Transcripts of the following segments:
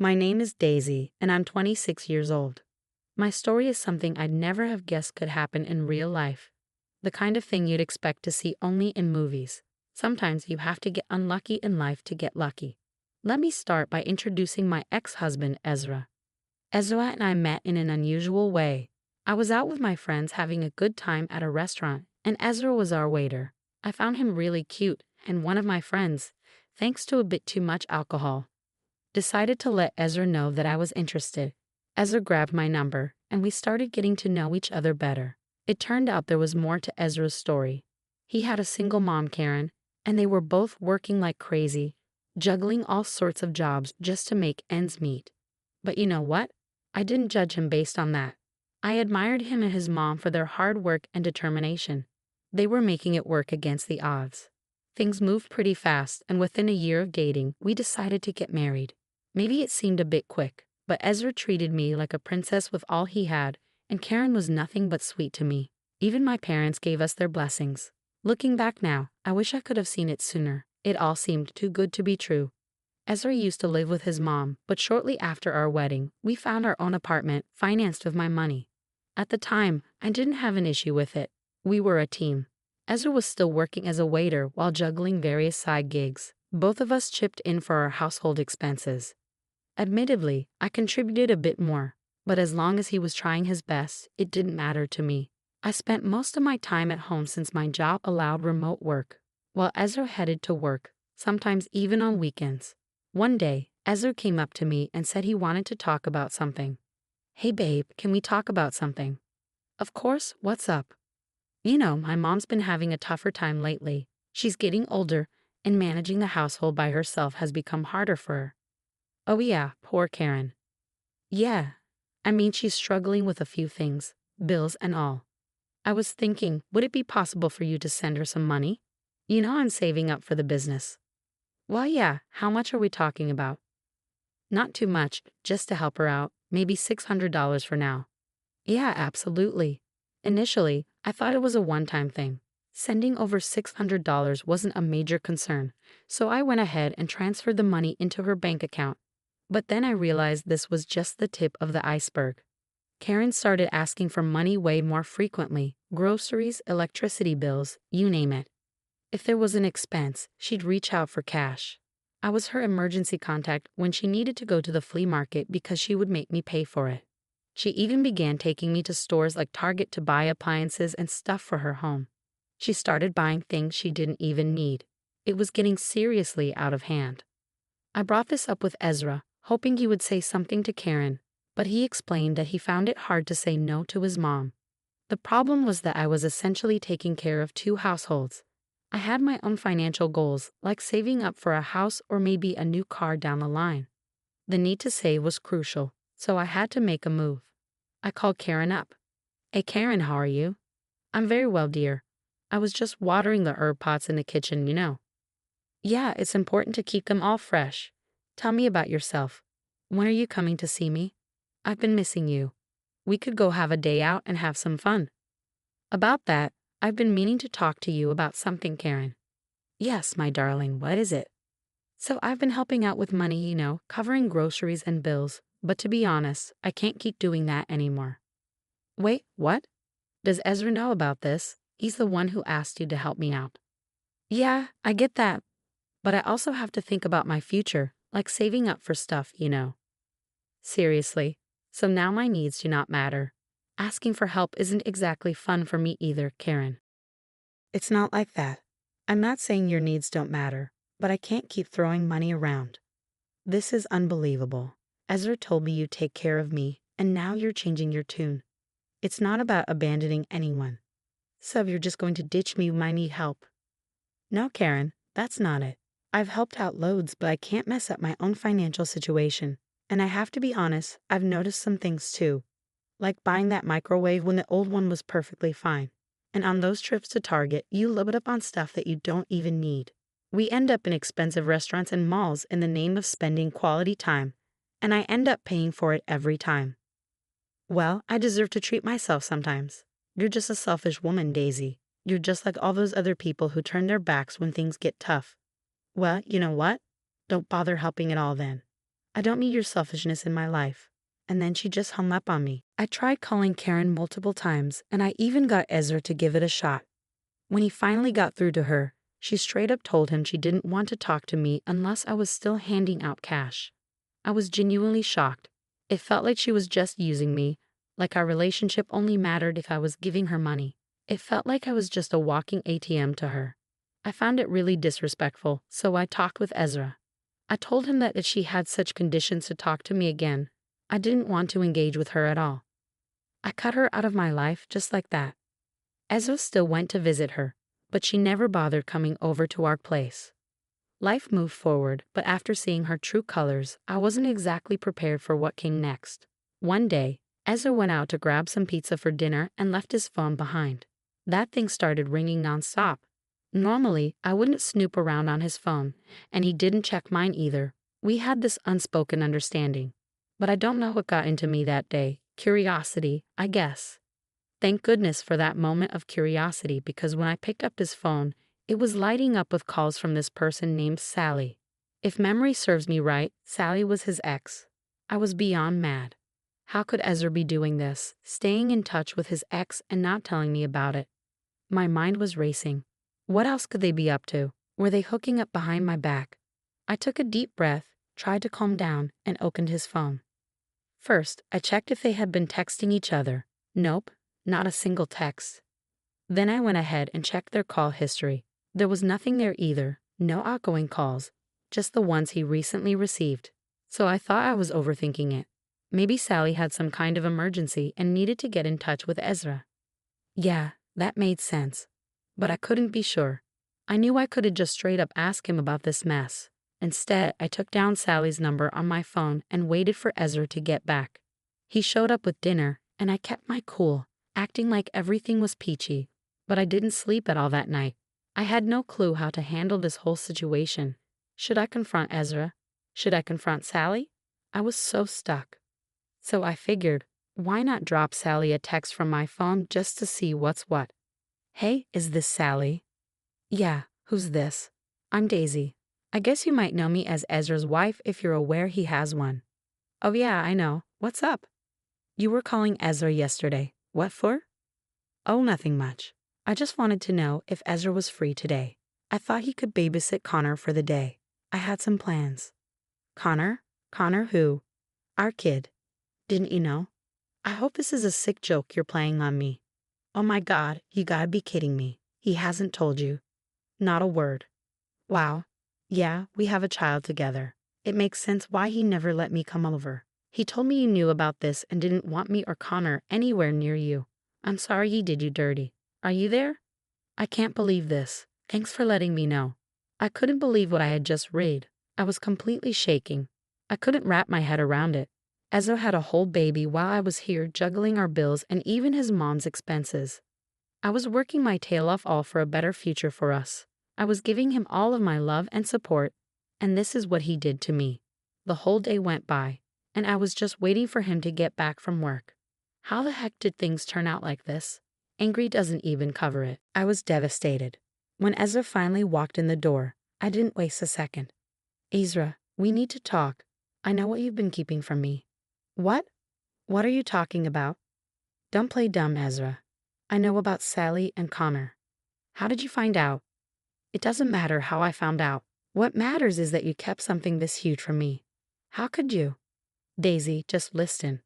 My name is Daisy, and I'm 26 years old. My story is something I'd never have guessed could happen in real life. The kind of thing you'd expect to see only in movies. Sometimes you have to get unlucky in life to get lucky. Let me start by introducing my ex-husband, Ezra. Ezra and I met in an unusual way. I was out with my friends having a good time at a restaurant, and Ezra was our waiter. I found him really cute, and one of my friends, thanks to a bit too much alcohol, decided to let Ezra know that I was interested. Ezra grabbed my number, and we started getting to know each other better. It turned out there was more to Ezra's story. He had a single mom, Karen, and they were both working like crazy, juggling all sorts of jobs just to make ends meet. But you know what? I didn't judge him based on that. I admired him and his mom for their hard work and determination. They were making it work against the odds. Things moved pretty fast, and within a year of dating, we decided to get married. Maybe it seemed a bit quick, but Ezra treated me like a princess with all he had, and Karen was nothing but sweet to me. Even my parents gave us their blessings. Looking back now, I wish I could have seen it sooner. It all seemed too good to be true. Ezra used to live with his mom, but shortly after our wedding, we found our own apartment, financed with my money. At the time, I didn't have an issue with it. We were a team. Ezra was still working as a waiter while juggling various side gigs. Both of us chipped in for our household expenses. Admittedly, I contributed a bit more, but as long as he was trying his best, it didn't matter to me. I spent most of my time at home since my job allowed remote work, while Ezra headed to work, sometimes even on weekends. One day, Ezra came up to me and said he wanted to talk about something. "Hey babe, can we talk about something?" "Of course, what's up?" "You know, my mom's been having a tougher time lately. She's getting older, and managing the household by herself has become harder for her." "Oh yeah, poor Karen." "Yeah, I mean she's struggling with a few things, bills and all. I was thinking, would it be possible for you to send her some money? You know I'm saving up for the business." "Well, yeah, how much are we talking about?" "Not too much, just to help her out, maybe $600 for now." "Yeah, absolutely." Initially, I thought it was a one-time thing. Sending over $600 wasn't a major concern, so I went ahead and transferred the money into her bank account. But then I realized this was just the tip of the iceberg. Karen started asking for money way more frequently, groceries, electricity bills, you name it. If there was an expense, she'd reach out for cash. I was her emergency contact when she needed to go to the flea market because she would make me pay for it. She even began taking me to stores like Target to buy appliances and stuff for her home. She started buying things she didn't even need. It was getting seriously out of hand. I brought this up with Ezra, hoping he would say something to Karen, but he explained that he found it hard to say no to his mom. The problem was that I was essentially taking care of two households. I had my own financial goals, like saving up for a house or maybe a new car down the line. The need to save was crucial, so I had to make a move. I called Karen up. "Hey Karen, how are you?" "I'm very well, dear. I was just watering the herb pots in the kitchen, you know." "Yeah, it's important to keep them all fresh. Tell me about yourself. When are you coming to see me? I've been missing you. We could go have a day out and have some fun." "About that, I've been meaning to talk to you about something, Karen." "Yes, my darling, what is it?" "So I've been helping out with money, you know, covering groceries and bills, but to be honest, I can't keep doing that anymore." "Wait, what? Does Ezra know about this? He's the one who asked you to help me out." "Yeah, I get that, but I also have to think about my future, like saving up for stuff, you know." "Seriously, so now my needs do not matter. Asking for help isn't exactly fun for me either, Karen." "It's not like that. I'm not saying your needs don't matter, but I can't keep throwing money around. This is unbelievable. Ezra told me you'd take care of me, and now you're changing your tune. It's not about abandoning anyone. So you're just going to ditch me when I need help." "No, Karen, that's not it. I've helped out loads, but I can't mess up my own financial situation. And I have to be honest, I've noticed some things too. Like buying that microwave when the old one was perfectly fine. And on those trips to Target, you load up on stuff that you don't even need. We end up in expensive restaurants and malls in the name of spending quality time, and I end up paying for it every time. Well, I deserve to treat myself sometimes. You're just a selfish woman, Daisy. You're just like all those other people who turn their backs when things get tough. Well, you know what? Don't bother helping at all then. I don't need your selfishness in my life. And then she just hung up on me. I tried calling Karen multiple times, and I even got Ezra to give it a shot. When he finally got through to her, she straight up told him she didn't want to talk to me unless I was still handing out cash. I was genuinely shocked. It felt like she was just using me, like our relationship only mattered if I was giving her money. It felt like I was just a walking ATM to her. I found it really disrespectful, so I talked with Ezra. I told him that if she had such conditions to talk to me again, I didn't want to engage with her at all. I cut her out of my life just like that. Ezra still went to visit her, but she never bothered coming over to our place. Life moved forward, but after seeing her true colors, I wasn't exactly prepared for what came next. One day, Ezra went out to grab some pizza for dinner and left his phone behind. That thing started ringing nonstop. Normally, I wouldn't snoop around on his phone, and he didn't check mine either. We had this unspoken understanding. But I don't know what got into me that day. Curiosity, I guess. Thank goodness for that moment of curiosity, because when I picked up his phone, it was lighting up with calls from this person named Sally. If memory serves me right, Sally was his ex. I was beyond mad. How could Ezra be doing this, staying in touch with his ex and not telling me about it? My mind was racing. What else could they be up to? Were they hooking up behind my back? I took a deep breath, tried to calm down, and opened his phone. First, I checked if they had been texting each other. Nope, not a single text. Then I went ahead and checked their call history. There was nothing there either, no outgoing calls, just the ones he recently received. So I thought I was overthinking it. Maybe Sally had some kind of emergency and needed to get in touch with Ezra. Yeah, that made sense. But I couldn't be sure. I knew I could have just straight up asked him about this mess. Instead, I took down Sally's number on my phone and waited for Ezra to get back. He showed up with dinner, and I kept my cool, acting like everything was peachy. But I didn't sleep at all that night. I had no clue how to handle this whole situation. Should I confront Ezra? Should I confront Sally? I was so stuck. So I figured, why not drop Sally a text from my phone just to see what's what? Hey, is this Sally? Yeah, who's this? I'm Daisy. I guess you might know me as Ezra's wife if you're aware he has one. Oh yeah, I know. What's up? You were calling Ezra yesterday. What for? Oh, nothing much. I just wanted to know if Ezra was free today. I thought he could babysit Connor for the day. I had some plans. Connor? Connor who? Our kid. Didn't you know? I hope this is a sick joke you're playing on me. Oh my God, you gotta be kidding me. He hasn't told you. Not a word. Wow. Yeah, we have a child together. It makes sense why he never let me come over. He told me you knew about this and didn't want me or Connor anywhere near you. I'm sorry he did you dirty. Are you there? I can't believe this. Thanks for letting me know. I couldn't believe what I had just read. I was completely shaking. I couldn't wrap my head around it. Ezra had a whole baby while I was here juggling our bills and even his mom's expenses. I was working my tail off all for a better future for us. I was giving him all of my love and support, and this is what he did to me. The whole day went by, and I was just waiting for him to get back from work. How the heck did things turn out like this? Angry doesn't even cover it. I was devastated. When Ezra finally walked in the door, I didn't waste a second. Ezra, we need to talk. I know what you've been keeping from me. What? What are you talking about? Don't play dumb, Ezra. I know about Sally and Connor. How did you find out? It doesn't matter how I found out. What matters is that you kept something this huge from me. How could you? Daisy, just listen.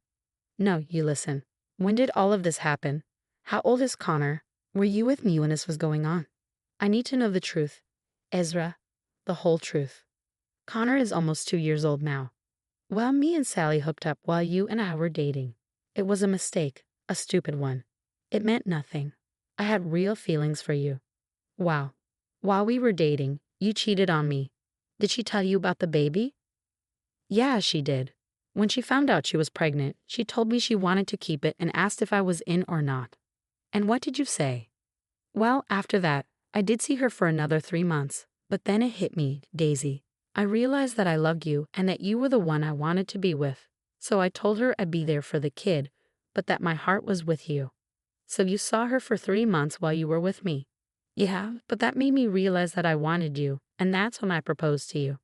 No, you listen. When did all of this happen? How old is Connor? Were you with me when this was going on? I need to know the truth. Ezra, the whole truth. Connor is almost 2 years old now. Well, me and Sally hooked up while you and I were dating. It was a mistake, a stupid one. It meant nothing. I had real feelings for you. Wow. While we were dating, you cheated on me. Did she tell you about the baby? Yeah, she did. When she found out she was pregnant, she told me she wanted to keep it and asked if I was in or not. And what did you say? Well, after that, I did see her for another 3 months, but then it hit me, Daisy. I realized that I loved you and that you were the one I wanted to be with. So I told her I'd be there for the kid, but that my heart was with you. So you saw her for 3 months while you were with me. Yeah, but that made me realize that I wanted you, and that's when I proposed to you.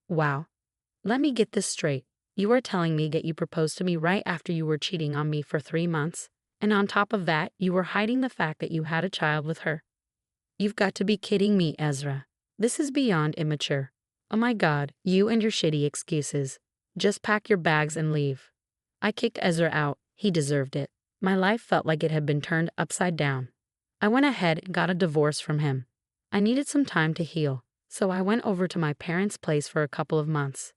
Wow. Let me get this straight. You are telling me that you proposed to me right after you were cheating on me for 3 months, and on top of that, you were hiding the fact that you had a child with her. You've got to be kidding me, Ezra. This is beyond immature. Oh my God, you and your shitty excuses. Just pack your bags and leave. I kicked Ezra out. He deserved it. My life felt like it had been turned upside down. I went ahead and got a divorce from him. I needed some time to heal, so I went over to my parents' place for a couple of months.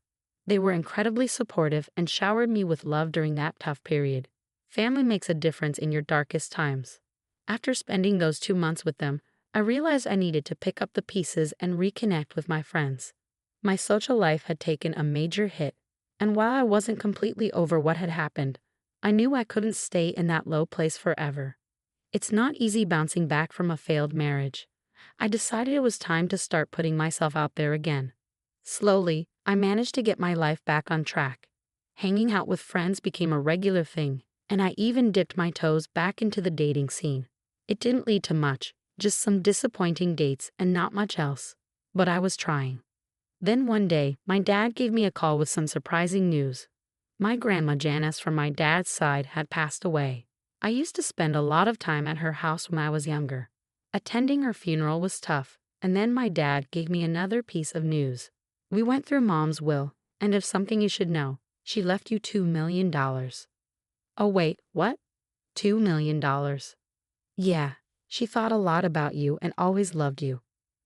They were incredibly supportive and showered me with love during that tough period. Family makes a difference in your darkest times. After spending those 2 months with them, I realized I needed to pick up the pieces and reconnect with my friends. My social life had taken a major hit, and while I wasn't completely over what had happened, I knew I couldn't stay in that low place forever. It's not easy bouncing back from a failed marriage. I decided it was time to start putting myself out there again. Slowly, I managed to get my life back on track. Hanging out with friends became a regular thing, and I even dipped my toes back into the dating scene. It didn't lead to much, just some disappointing dates and not much else. But I was trying. Then one day, my dad gave me a call with some surprising news. My grandma Janice from my dad's side had passed away. I used to spend a lot of time at her house when I was younger. Attending her funeral was tough, and then my dad gave me another piece of news. We went through Mom's will, and if something you should know, she left you $2 million. Oh wait, what? $2 million. Yeah, she thought a lot about you and always loved you.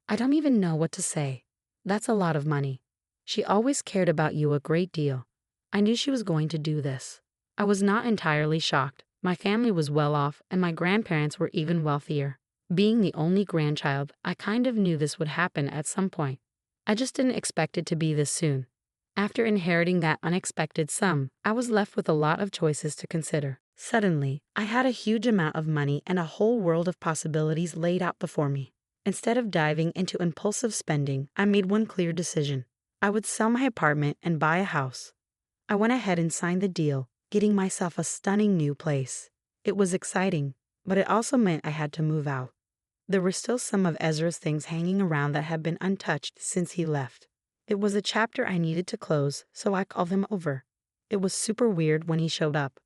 I don't even know what to say. That's a lot of money. She always cared about you a great deal. I knew she was going to do this. I was not entirely shocked. My family was well off, and my grandparents were even wealthier. Being the only grandchild, I kind of knew this would happen at some point. I just didn't expect it to be this soon. After inheriting that unexpected sum, I was left with a lot of choices to consider. Suddenly, I had a huge amount of money and a whole world of possibilities laid out before me. Instead of diving into impulsive spending, I made one clear decision. I would sell my apartment and buy a house. I went ahead and signed the deal, getting myself a stunning new place. It was exciting, but it also meant I had to move out. There were still some of Ezra's things hanging around that had been untouched since he left. It was a chapter I needed to close, so I called him over. It was super weird when he showed up.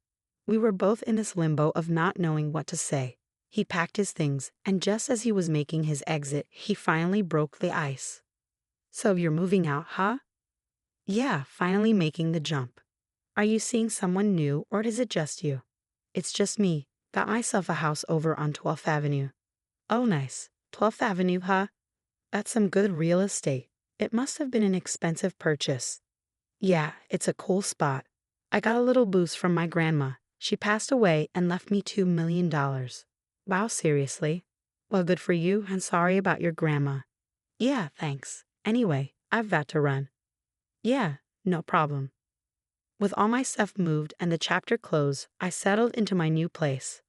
We were both in this limbo of not knowing what to say. He packed his things, and just as he was making his exit, he finally broke the ice. So you're moving out, huh? Yeah, finally making the jump. Are you seeing someone new, or is it just you? It's just me. Got myself a house over on 12th Avenue. Oh, nice. 12th Avenue, huh? That's some good real estate. It must have been an expensive purchase. Yeah, it's a cool spot. I got a little boost from my grandma. She passed away and left me $2 million. Wow, seriously? Well, good for you, and sorry about your grandma. Yeah, thanks. Anyway, I've got to run. Yeah, no problem. With all my stuff moved and the chapter closed, I settled into my new place.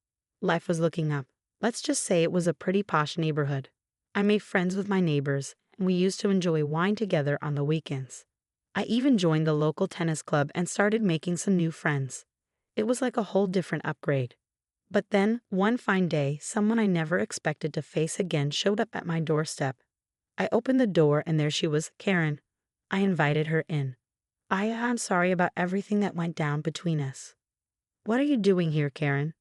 Life was looking up. Let's just say it was a pretty posh neighborhood. I made friends with my neighbors, and we used to enjoy wine together on the weekends. I even joined the local tennis club and started making some new friends. It was like a whole different upgrade. But then, one fine day, someone I never expected to face again showed up at my doorstep. I opened the door and there she was, Karen. I invited her in. I'm sorry about everything that went down between us. What are you doing here, Karen?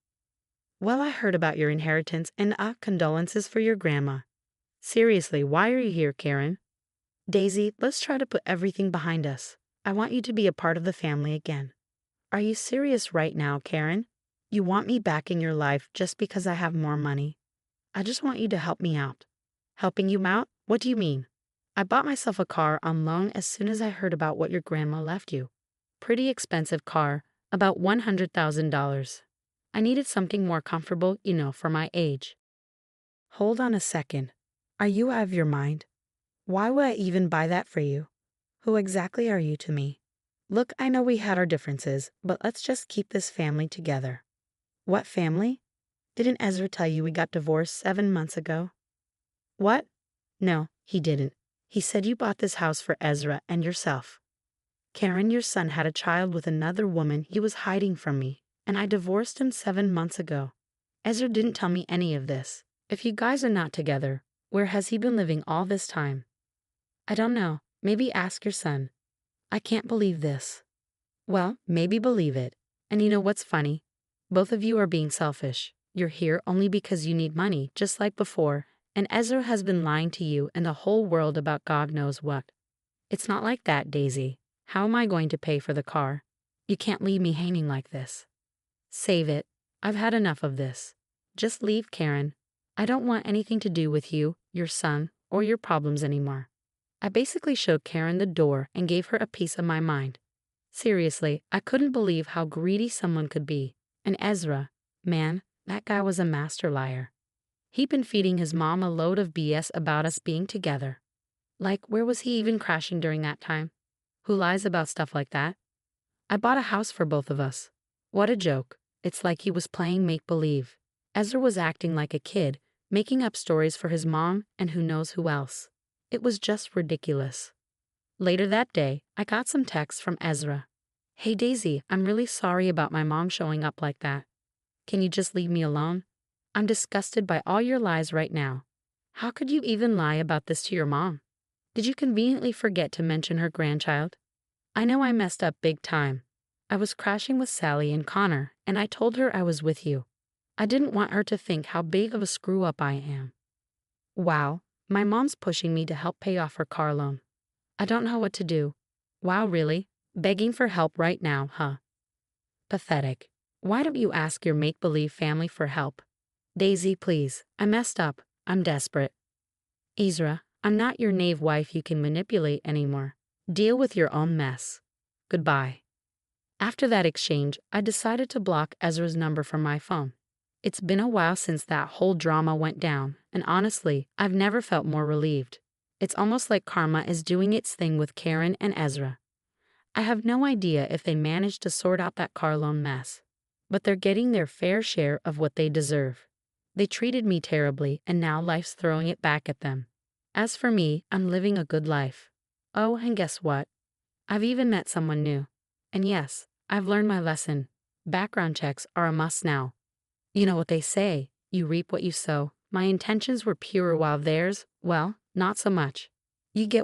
Well, I heard about your inheritance and condolences for your grandma. Seriously, why are you here, Karen? Daisy, let's try to put everything behind us. I want you to be a part of the family again. Are you serious right now, Karen? You want me back in your life just because I have more money? I just want you to help me out. Helping you out? What do you mean? I bought myself a car on loan as soon as I heard about what your grandma left you. Pretty expensive car, about $100,000. I needed something more comfortable, for my age. Hold on a second. Are you out of your mind? Why would I even buy that for you? Who exactly are you to me? Look, I know we had our differences, but let's just keep this family together. What family? Didn't Ezra tell you we got divorced 7 months ago? What? No, he didn't. He said you bought this house for Ezra and yourself. Karen, your son had a child with another woman he was hiding from me, and I divorced him 7 months ago. Ezra didn't tell me any of this. If you guys are not together, where has he been living all this time? I don't know. Maybe ask your son. I can't believe this. Well, maybe believe it. And you know what's funny? Both of you are being selfish. You're here only because you need money, just like before, and Ezra has been lying to you and the whole world about God knows what. It's not like that, Daisy. How am I going to pay for the car? You can't leave me hanging like this. Save it. I've had enough of this. Just leave, Karen. I don't want anything to do with you, your son, or your problems anymore. I basically showed Karen the door and gave her a piece of my mind. Seriously, I couldn't believe how greedy someone could be. And Ezra, man, that guy was a master liar. He'd been feeding his mom a load of BS about us being together. Like, where was he even crashing during that time? Who lies about stuff like that? I bought a house for both of us. What a joke. It's like he was playing make-believe. Ezra was acting like a kid, making up stories for his mom and who knows who else. It was just ridiculous. Later that day, I got some texts from Ezra. Hey Daisy, I'm really sorry about my mom showing up like that. Can you just leave me alone? I'm disgusted by all your lies right now. How could you even lie about this to your mom? Did you conveniently forget to mention her grandchild? I know I messed up big time. I was crashing with Sally and Connor, and I told her I was with you. I didn't want her to think how big of a screw-up I am. Wow, my mom's pushing me to help pay off her car loan. I don't know what to do. Wow, really? Begging for help right now, huh? Pathetic. Why don't you ask your make-believe family for help? Daisy, please. I messed up. I'm desperate. Ezra, I'm not your knave wife you can manipulate anymore. Deal with your own mess. Goodbye. After that exchange, I decided to block Ezra's number from my phone. It's been a while since that whole drama went down, and honestly, I've never felt more relieved. It's almost like karma is doing its thing with Karen and Ezra. I have no idea if they managed to sort out that car loan mess, but they're getting their fair share of what they deserve. They treated me terribly, and now life's throwing it back at them. As for me, I'm living a good life. Oh, and guess what? I've even met someone new. And yes, I've learned my lesson. Background checks are a must now. You know what they say, you reap what you sow. My intentions were pure while theirs, well, not so much. You get what